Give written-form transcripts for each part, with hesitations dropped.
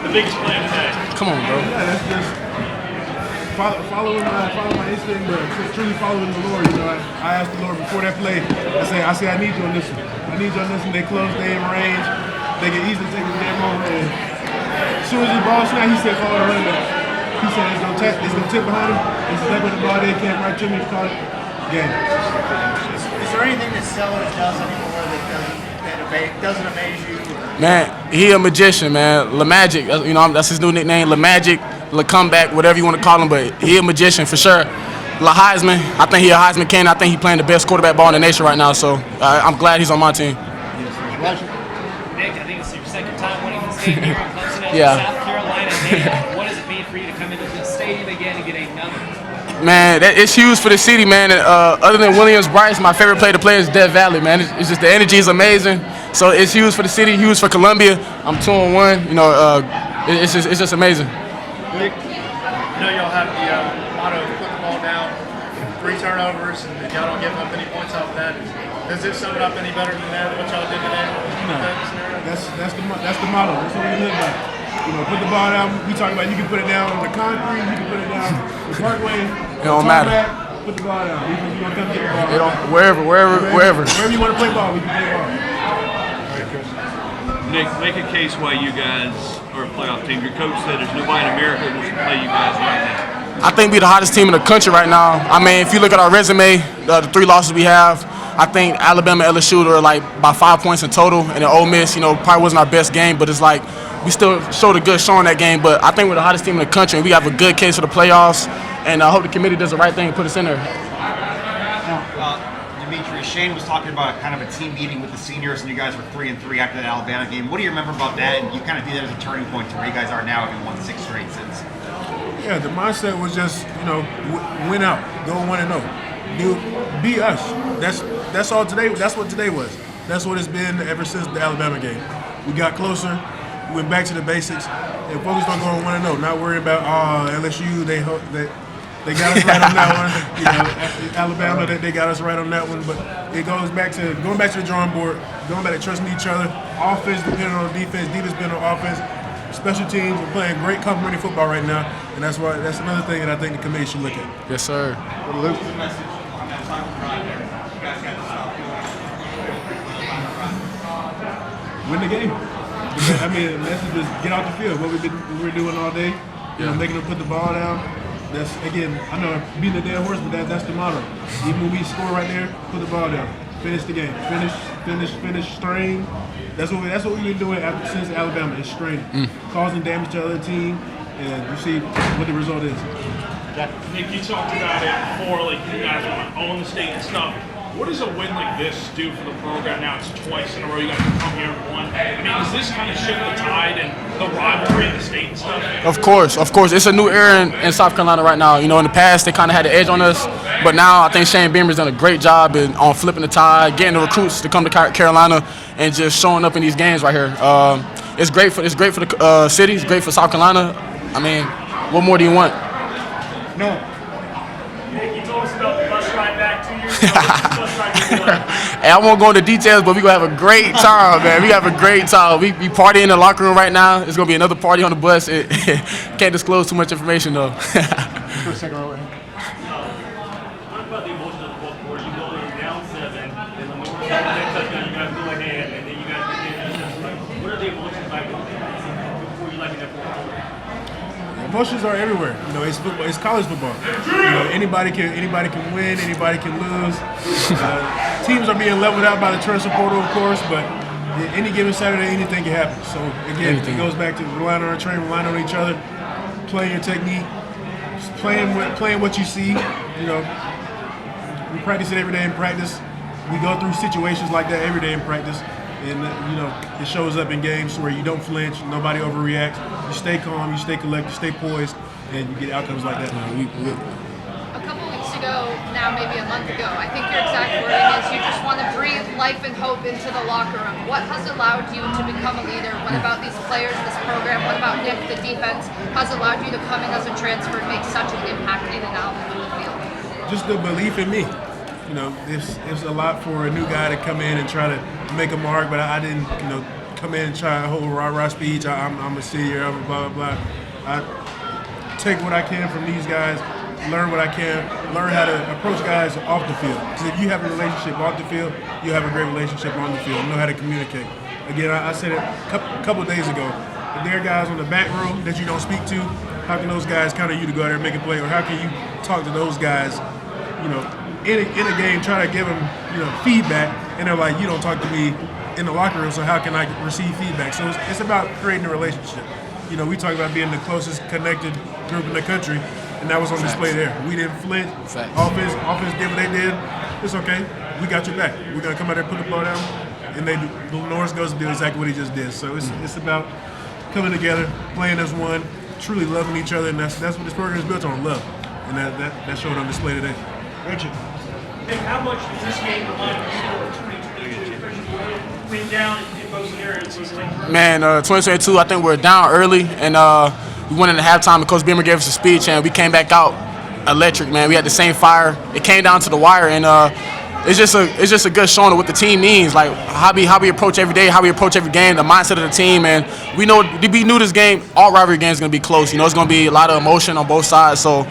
the biggest play of the day? Come on, bro. Yeah, that's just following my instinct, but truly following the Lord. You know, I asked the Lord before that play. I said, I need you on this one. I need you on this one. They close, they in range. They can easily take the game over. And as soon as the ball snapped, he said, follow the running back. He said, it's gonna tip behind him. It's like with the ball, they can't right to me. Call it game. Is there anything that Sellers does anymore that doesn't amaze you? Man, he a magician, man. LaMagic, you know, that's his new nickname. LaMagic, LaComeback, whatever you want to call him, but he a magician for sure. Heisman, I think he a Heisman candidate. I think he playing the best quarterback ball in the nation right now, so I'm glad he's on my team. Nick, I think it's your second time winning the state here in Clemson as Yeah. South Carolina native. What does it mean for you to come into the stadium again and get another? Man, it's huge for the city, man. Other than Williams-Brice, my favorite player to play is Death Valley, man. It's just the energy is amazing. So it's huge for the city, huge for Columbia. I'm 2-1. You know, it's just amazing. Nick, I know y'all have the motto, put the ball down, 3 turnovers, and y'all don't give up any points off of that. Does this sum it up any better than that, what y'all did today? No, that's the motto. That's what we live by. You know, put the ball down. We talk about you can put it down on the concrete, you can put it down the parkway. It don't matter. Put the ball down. You gonna come get the ball. It don't, wherever. Wherever you want to play ball, we can play ball. Nick, make a case why you guys are a playoff team. Your coach said there's nobody in America that wants to play you guys right now. I think we're the hottest team in the country right now. I mean, if you look at our resume, the 3 losses we have, I think Alabama and LSU are like by 5 points in total, and then Ole Miss, you know, probably wasn't our best game, but it's like we still showed a good showing that game. But I think we're the hottest team in the country, and we have a good case for the playoffs. And I hope the committee does the right thing and put us in there. Dimitri, Shane was talking about kind of a team meeting with the seniors, and you guys were 3-3 after that Alabama game. What do you remember about that? And you kind of view that as a turning point to where you guys are now, having won 6 straight since. Yeah, the mindset was just, you know, win out, go 1-0, be us. That's all today. That's what today was. That's what it's been ever since the Alabama game. We got closer, we went back to the basics, and focused on going 1-0. Not worried about LSU. They got us right on that one. You know, Alabama, they got us right on that one. But it goes back to going back to the drawing board, going back to trusting each other. Offense depending on defense, defense depending on offense. Special teams are playing great complementary football right now, and that's another thing that I think the committee should look at. Yes, sir. What's the message on that final drive there? You guys got to stop doing Win the game. I mean, the message is get off the field. What we're doing all day, you know, making them put the ball down. That's, again, I know I'm beating a dead horse, but that's the motto. Even when we score right there, put the ball down. Finish the game. Finish, strain. That's what we've been doing since Alabama. Is straining, causing damage to the other team, and you see what the result is. Nick, you talked about it before, like you guys want to own the state and stuff. What does a win like this do for the program? Now it's twice in a row you guys have come here and won. I mean, does this kind of shift the tide and the rivalry in the state and stuff? Of course. It's a new era in South Carolina right now. You know, in the past they kind of had the edge on us, but now I think Shane Beamer's done a great job on flipping the tide, getting the recruits to come to Carolina, and just showing up in these games right here. It's great for the city. It's great for South Carolina. I mean, what more do you want? No. Nick, you told us about the bus ride back 2 years ago. What's the bus ride gonna be like? Hey, I won't go into details, but we're going to have a great time, man. We have a great time. We partying in the locker room right now. It's going to be another party on the bus. Can't disclose too much information, though. For a second row. What about the emotion of the fourth quarter? You go down 7, and LaNorris got that touchdown, you guys go ahead, and then you guys get that. What are the emotions like before you like in that fourth quarter? Emotions are everywhere. You know, it's football. It's college football. You know, anybody can win. Anybody can lose. Teams are being leveled out by the transfer portal, of course, but any given Saturday, anything can happen. So again, it goes back to relying on our training, relying on each other, playing your technique, playing what you see. You know, we practice it every day in practice. We go through situations like that every day in practice. And, you know, it shows up in games where you don't flinch, nobody overreacts. You stay calm, you stay collected, stay poised, and you get outcomes like that. A couple weeks ago, now maybe a month ago, I think your exact wording is you just want to breathe life and hope into the locker room. What has allowed you to become a leader? What about these players, this program? What about Nick, the defense, has allowed you to come in as a transfer and make such an impact in and out on the field? Just the belief in me. You know, it's a lot for a new guy to come in and try to make a mark, but I didn't, you know, come in and try a whole rah-rah speech. I'm a senior, I'm a blah, blah, blah. I take what I can from these guys, learn what I can, learn how to approach guys off the field. Because if you have a relationship off the field, you have a great relationship on the field. Know how to communicate. Again, I said it a couple of days ago. If there are guys on the back row that you don't speak to, how can those guys count on you to go out there and make a play? Or how can you talk to those guys, in a game, try to give them, feedback, and they're like, you don't talk to me in the locker room, so how can I receive feedback? So it's about creating a relationship. We talk about being the closest connected group in the country, and that was on display there. We didn't flinch. Offense did what they did. It's okay. We got your back. We're gonna come out there, put the ball down, and LaNorris goes and do exactly what he just did. So it's about coming together, playing as one, truly loving each other, and that's what this program is built on, love, and that showed on display today. Richard. Nick, how much does this game remind you of 2022? Went down in both areas. Man, 2022, I think we were down early, and we went into halftime, and Coach Beamer gave us a speech, and we came back out electric, man. We had the same fire. It came down to the wire, and it's just a good showing of what the team means, like how we approach every day, how we approach every game, the mindset of the team, and we knew this game, all rivalry games, is going to be close. It's going to be a lot of emotion on both sides, so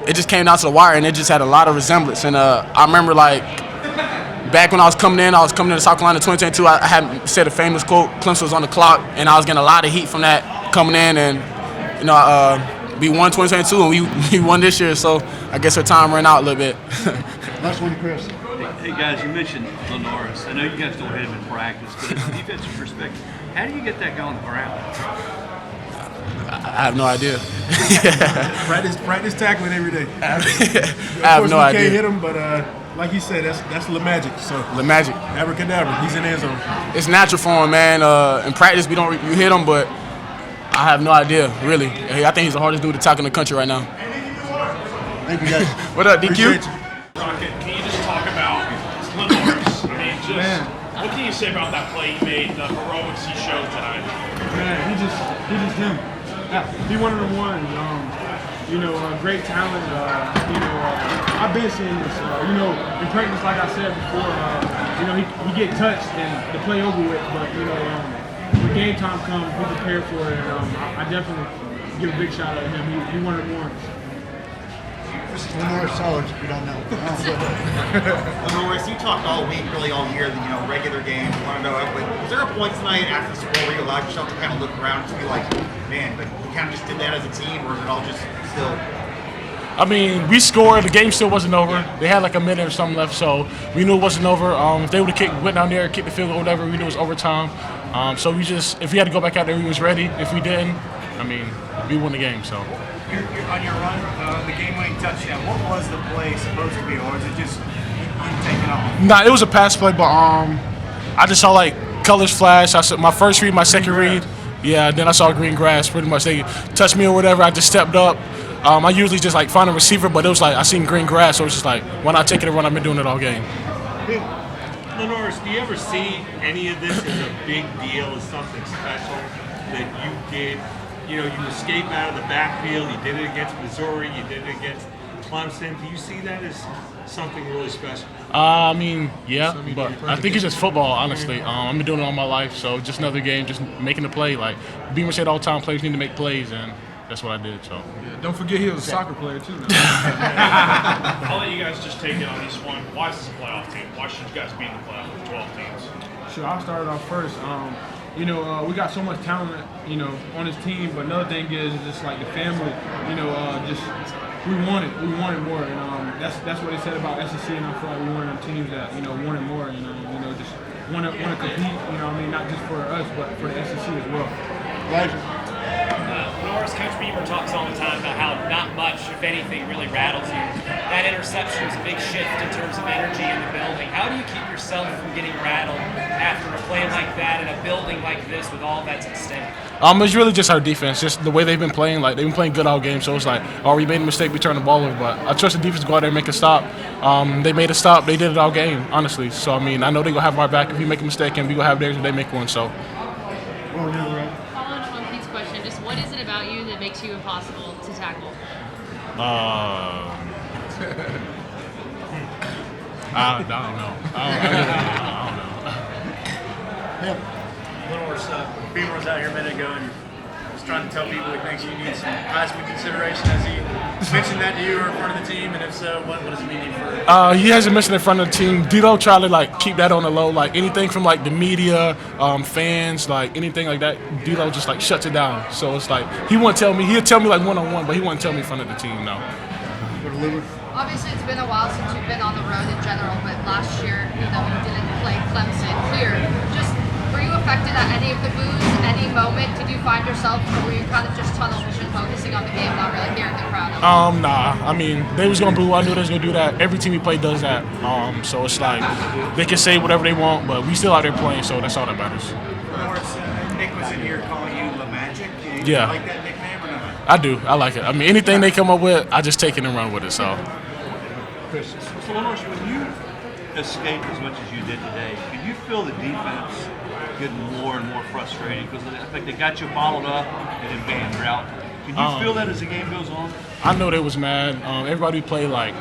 it just came down to the wire, and it just had a lot of resemblance. And I remember, back when I was coming in to South Carolina in 2022, I had said a famous quote, Clemson was on the clock, and I was getting a lot of heat from that coming in, and we won 2022, and we won this year, so I guess our time ran out a little bit. Last one, Chris. Hey guys, you mentioned LaNorris. I know you guys don't hit him in practice, but as a defensive perspective, how do you get that guy on the ground? I have no idea. Practice tackling every day. I have no idea. Can't hit him, but like you said, that's La Magic. So La Magic, abracadabra. He's in the end zone. It's natural for him, man. In practice, you hit him, but I have no idea, really. I think he's the hardest dude to tackle in the country right now. Thank you, guys. What up, DQ? Rocket, can you just talk about LaNorris? I mean, what can you say about that play he made, the heroics he showed tonight? Man, he just him. He one of the ones. Great talent. I've been seeing this. In practice, like I said before, he get touched and the play over with. But when game time comes, he prepared for it. And I definitely give a big shout out to him. He one of the ones. LaNorris Sellers, if you don't know. LaNorris, you talked all week, really all year, regular games, you want to know, but was there a point tonight after the Super Bowl where you allowed yourself to kind of look around and be like, man, but we kind of just did that as a team, or is it all just still? I mean, we scored. The game still wasn't over. They had like a minute or something left, so we knew it wasn't over. If they would have went down there, kicked the field goal, whatever, we knew it was overtime. So if we had to go back out there, we was ready. If we didn't, I mean, we won the game, so. You're on your run, the game-winning touchdown, what was the play supposed to be, or is it just you take it off? Nah, it was a pass play, but I just saw colors flash. I saw my first read, my second read. Yeah, then I saw green grass. Pretty much they touched me or whatever. I just stepped up. I usually just find a receiver, but it was I seen green grass, so it was just why not take it and run? I've been doing it all game. LaNorris, do you ever see any of this as a big deal, as something special that you did? You escaped out of the backfield. You did it against Missouri. You did it against Clemson. Do you see that as something really special? I mean, yeah, but I think it's just football, honestly. I've been doing it all my life, so just another game, just making the play. Beamer said all the time, players need to make plays, and that's what I did. So. Yeah, don't forget he was a soccer player too. I'll let you guys just take it on this one. Why is this a playoff team? Why should you guys be in the playoff with 12 teams? Sure, I'll start off first. We got so much talent, on this team. But another thing is just the family. We wanted more, and that's what they said about SEC. And I feel like we wanted them teams that wanted more, just want to compete. Not just for us, but for the SEC as well. LaNorris, Coach Beamer talks all the time about how not much, if anything, really rattles you. That interception was a big shift in terms of energy in the building. How do you keep yourself from getting rattled after a play like that in a building like this with all that's at stake? It's really just our defense, just the way they've been playing. They've been playing good all game, so it's we made a mistake, we turned the ball over. But I trust the defense to go out there and make a stop. They made a stop, they did it all game, honestly. So, I know they're going to have our back if we make a mistake, and we going to have theirs if they make one. So. Following up on Pete's question, just what is it about you that makes you impossible to tackle? I don't know. I don't know. LaNorris, Beamer was out here a minute ago and was trying to tell people he thinks you need some Heisman consideration. Has he mentioned that to you or in front of the team? And if so, what does it mean for? He hasn't mentioned it in front of the team. D'Lo tried to like keep that on the low, like anything from like the media, fans, like anything like that. D'Lo just like shuts it down. So it's like he won't tell me. He'll tell me like one-on-one, but he won't tell me in front of the team. No. Obviously, it's been a while since you've been on the road in general, but last year, you didn't play Clemson here. Just were you affected at any of the boos, any moment? Did you find yourself, or were you kind of just tunnel vision focusing on the game, not really hearing the crowd? Nah. I mean, they was gonna boo. I knew they was gonna do that. Every team we play does that. So it's like they can say whatever they want, but we still out there playing, so that's all that matters. Nick was in here calling you La Magic. Yeah. You like that nickname or not? I do. I like it. I mean, anything they come up with, I just take it and run with it. So. So, LaNorris, when you escaped as much as you did today, could you feel the defense getting more and more frustrating? Because I think they got you bottled up and then bam, you're out. Can you feel that as the game goes on? I know they was mad. Everybody played like.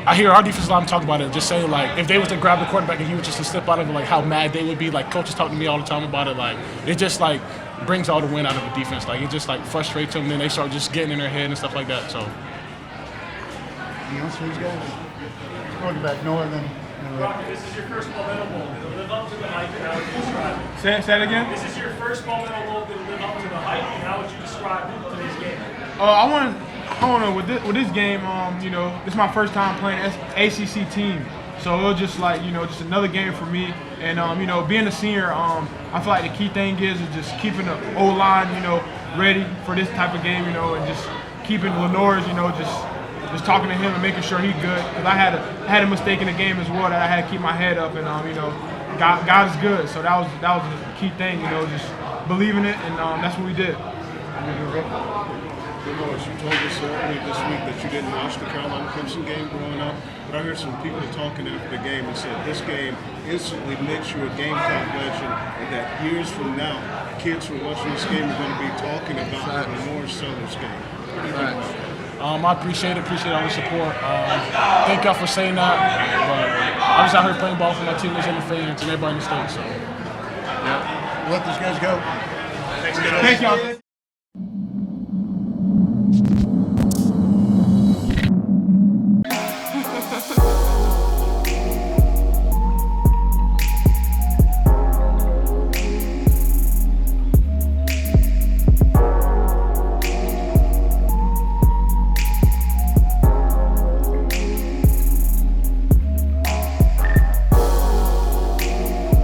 I hear our defensive line talk about it. Just say like, if they was to grab the quarterback and he was just to slip out of it, like how mad they would be. Like coaches talk to me all the time about it. Like it just like brings all the wind out of the defense. Like it just like frustrates them. And then they start just getting in their head and stuff like that. So. Anything else for these guys? Quarterback, Noah, then. Rocky, this is your first Palmetto Bowl. Did it live up to the hype, and how would you describe it? Say it again. This is your first Palmetto Bowl. Did it live up to the hype, and how would you describe today's game? I want to with this game. This is my first time playing ACC team, so it was just like just another game for me. And being a senior, I feel like the key thing is just keeping the O line, ready for this type of game, and just keeping LaNorris, just talking to him and making sure he's good. Because I had a mistake in the game as well that I had to keep my head up, and God is good. So that was the key thing, just believing it, and that's what we did. LaNorris, you told us earlier this week that you didn't watch the Carolina Clemson game growing up, but I heard some people talking after the game and said this game instantly makes you a Gamecock legend, and that years from now, kids who are watching this game are going to be talking about the LaNorris Sellers game. What do you think about that? I appreciate all the support. Thank y'all for saying that. But I was out here playing ball for my teammates and the fans and everybody in the state. So, Let these guys go. Thank y'all.